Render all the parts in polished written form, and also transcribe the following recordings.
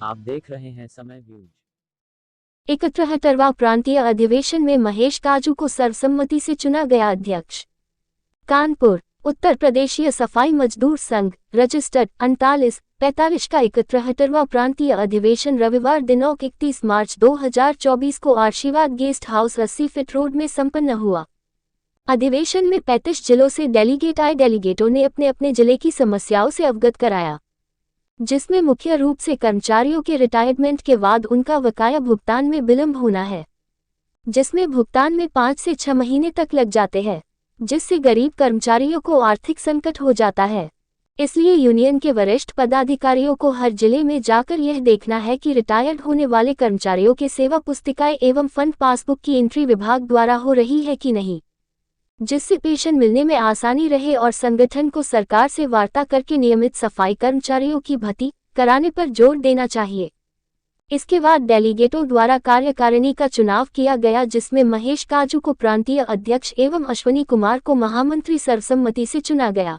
आप देख रहे हैं समय व्यूज। 71वां प्रांतीय अधिवेशन में महेश काजू को सर्वसम्मति से चुना गया अध्यक्ष। कानपुर उत्तर प्रदेशीय सफाई मजदूर संघ रजिस्टर्ड 39-45 का 71वां प्रांतीय अधिवेशन रविवार दिनांक 31 मार्च 2024 को आशीर्वाद गेस्ट हाउस 80 फीट रोड में संपन्न हुआ। अधिवेशन में 35 जिलों से डेलीगेट आए। डेलीगेटों ने अपने अपने जिले की समस्याओं से अवगत कराया, जिसमें मुख्य रूप से कर्मचारियों के रिटायरमेंट के बाद उनका बकाया भुगतान में विलंब होना है, जिसमें भुगतान में 5 से 6 महीने तक लग जाते हैं, जिससे गरीब कर्मचारियों को आर्थिक संकट हो जाता है। इसलिए यूनियन के वरिष्ठ पदाधिकारियों को हर जिले में जाकर यह देखना है कि रिटायर्ड होने वाले कर्मचारियों के सेवा पुस्तिकाएं एवं फंड पासबुक की एंट्री विभाग द्वारा हो रही है कि नहीं, जिससे पेंशन मिलने में आसानी रहे और संगठन को सरकार से वार्ता करके नियमित सफाई कर्मचारियों की भर्ती कराने पर जोर देना चाहिए। इसके बाद डेलीगेटों द्वारा कार्यकारिणी का चुनाव किया गया, जिसमें महेश काजू को प्रांतीय अध्यक्ष एवं अश्वनी कुमार को महामंत्री सर्वसम्मति से चुना गया।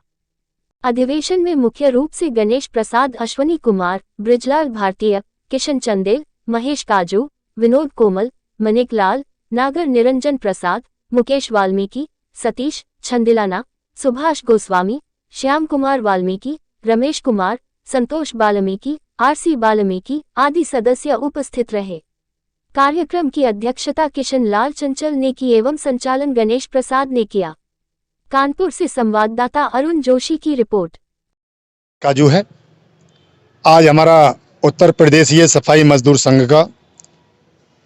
अधिवेशन में मुख्य रूप से गणेश प्रसाद, अश्वनी कुमार, ब्रिजलाल भारतीय, किशन चंदेल, महेश काजू, विनोद कोमल, मनिक लाल, नागर निरंजन प्रसाद, मुकेश वाल्मीकि, सतीश छंदिलाना, सुभाष गोस्वामी, श्याम कुमार वाल्मीकि, रमेश कुमार, संतोष बाल्मीकि, आरसी बाल्मीकि आदि सदस्य उपस्थित रहे। कार्यक्रम की अध्यक्षता किशन लाल चंचल ने की एवं संचालन गणेश प्रसाद ने किया। कानपुर से संवाददाता अरुण जोशी की रिपोर्ट। काजू है। आज हमारा उत्तर प्रदेशीय सफाई मजदूर संघ का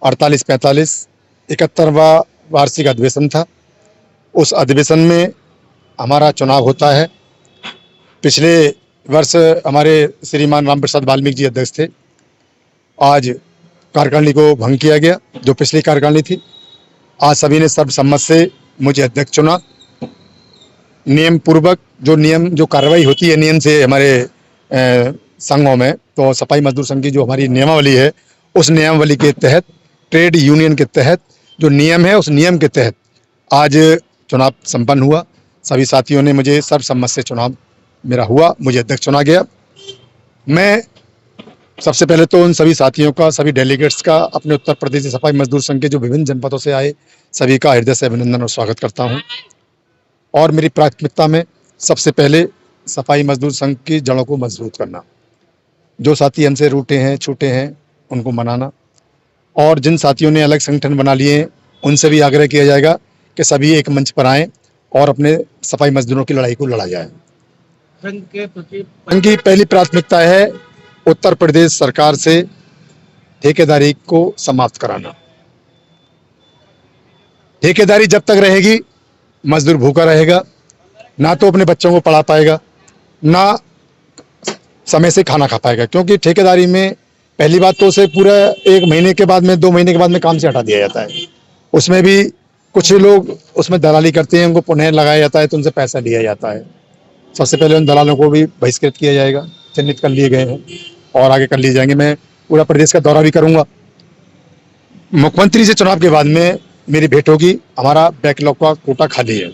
48-45 71वां वार्षिक अधिवेशन था। उस अधिवेशन में हमारा चुनाव होता है। पिछले वर्ष हमारे श्रीमान राम प्रसाद वाल्मीकि जी अध्यक्ष थे। आज कार्यकारिणी को भंग किया गया, जो पिछली कार्यकारिणी थी। आज सभी ने सर्वसम्मत से मुझे अध्यक्ष चुना। नियम पूर्वक जो कार्रवाई होती है नियम से हमारे संघों में, तो सफाई मजदूर संघ की जो हमारी नियमावली है, उस नियमावली के तहत, ट्रेड यूनियन के तहत जो नियम है, उस नियम के तहत आज चुनाव संपन्न हुआ। सभी साथियों ने मुझे सर्वसम्मत से चुनाव मेरा हुआ, मुझे अध्यक्ष चुना गया। मैं सबसे पहले तो उन सभी साथियों का, सभी डेलीगेट्स का, अपने उत्तर प्रदेश सफाई मजदूर संघ के जो विभिन्न जनपदों से आए सभी का हृदय से अभिनंदन और स्वागत करता हूं। और मेरी प्राथमिकता में सबसे पहले सफाई मजदूर संघ की जड़ों को मजबूत करना, जो साथी हमसे रूठे हैं, छूटे हैं, उनको मनाना, और जिन साथियों ने अलग संगठन बना लिए हैं उनसे भी आग्रह किया जाएगा कि सभी एक मंच पर आएँ और अपने सफाई मजदूरों की लड़ाई को लड़ा जाए। संघ की पहली प्राथमिकता है उत्तर प्रदेश सरकार से ठेकेदारी को समाप्त कराना। ठेकेदारी जब तक रहेगी मजदूर भूखा रहेगा, ना तो अपने बच्चों को पढ़ा पाएगा, ना समय से खाना खा पाएगा। क्योंकि ठेकेदारी में पहली बात तो उसे पूरा 1 महीने के बाद में, 2 महीने के बाद में काम से हटा दिया जाता है। उसमें भी कुछ लोग उसमें दलाली करते हैं, उनको पुनः लगाया जाता है, तो उनसे पैसा लिया जाता है। सबसे पहले उन दलालों को भी बहिष्कृत किया जाएगा। चिन्हित कर लिए गए हैं और आगे कर लिए जाएंगे। मैं पूरा प्रदेश का दौरा भी करूंगा। मुख्यमंत्री से चुनाव के बाद में मेरी भेंट होगी। हमारा बैकलॉग का कोटा खाली है।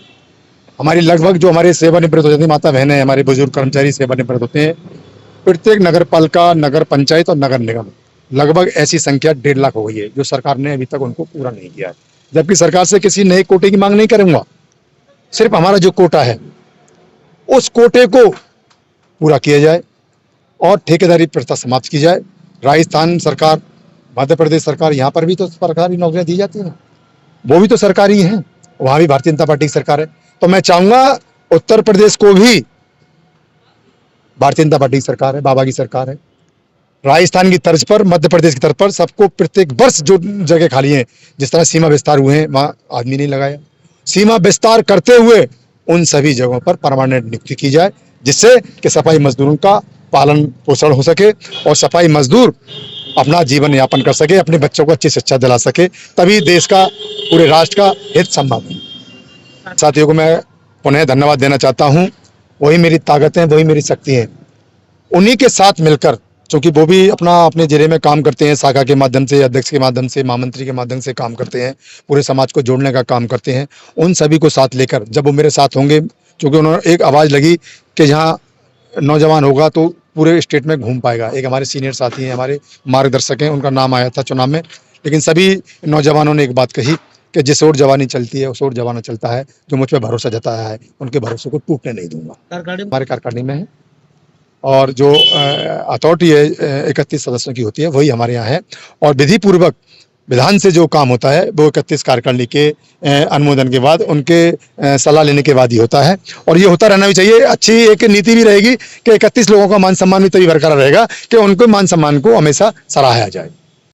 हमारी लगभग जो हमारे सेवानिवृत्त हो जाती माता बहनें, हमारे बुजुर्ग कर्मचारी सेवानिवृत्त होते हैं, प्रत्येक नगर पालिका, नगर पंचायत और नगर निगम लगभग ऐसी संख्या 1.5 लाख हो गई है, जो सरकार ने अभी तक उनको पूरा नहीं किया है। जबकि सरकार से किसी नए कोटे की मांग नहीं करूंगा, सिर्फ हमारा जो कोटा है उस कोटे को पूरा किया जाए और ठेकेदारी प्रथा समाप्त की जाए। राजस्थान सरकार, मध्य प्रदेश सरकार, यहाँ पर भी तो सरकारी नौकरियां दी जाती हैं, वो भी तो सरकारी हैं, वहाँ भी भारतीय जनता पार्टी की सरकार है। तो मैं चाहूंगा उत्तर प्रदेश को भी भारतीय जनता पार्टी की सरकार है, बाबा की सरकार है। राजस्थान की तर्ज पर, मध्य प्रदेश की तर्ज पर सबको प्रत्येक वर्ष जो जगह खाली है, जिस तरह सीमा विस्तार हुए हैं, वहाँ आदमी नहीं लगाया। सीमा विस्तार करते हुए उन सभी जगहों पर परमानेंट नियुक्ति की जाए, जिससे कि सफाई मजदूरों का पालन पोषण हो सके और सफाई मजदूर अपना जीवन यापन कर सके, अपने बच्चों को अच्छी शिक्षा दिला सके। तभी देश का, पूरे राष्ट्र का हित संभव है। साथियों को मैं पुनः धन्यवाद देना चाहता हूँ। वही मेरी ताकत है, वही मेरी शक्ति है। उन्हीं के साथ मिलकर, क्योंकि वो भी अपने जिले में काम करते हैं, शाखा के माध्यम से, अध्यक्ष के माध्यम से, महामंत्री के माध्यम से काम करते हैं, पूरे समाज को जोड़ने का काम करते हैं। उन सभी को साथ लेकर जब वो मेरे साथ होंगे, क्योंकि उन्होंने एक आवाज़ लगी कि जहाँ नौजवान होगा तो पूरे स्टेट में घूम पाएगा। एक हमारे सीनियर साथी हैं, हमारे मार्गदर्शक हैं, उनका नाम आया था चुनाव में, लेकिन सभी नौजवानों ने एक बात कही कि जिस ओर जवानी चलती है उस ओर जवाना चलता है। जो मुझ पर भरोसा जताया है उनके भरोसे को टूटने नहीं दूंगा। हमारे कारखाने में है और जो अथॉरिटी है 31 सदस्यों की होती है वही हमारे यहाँ है, और विधि पूर्वक विधान से जो काम होता है वो 31 कार्यकारिणी के अनुमोदन के बाद, उनके सलाह लेने के बाद ही होता है। और ये होता रहना भी चाहिए। अच्छी एक नीति भी रहेगी कि 31 लोगों का मान सम्मान भी तभी बरकरार रहेगा कि उनके मान सम्मान को हमेशा सराहा जाए।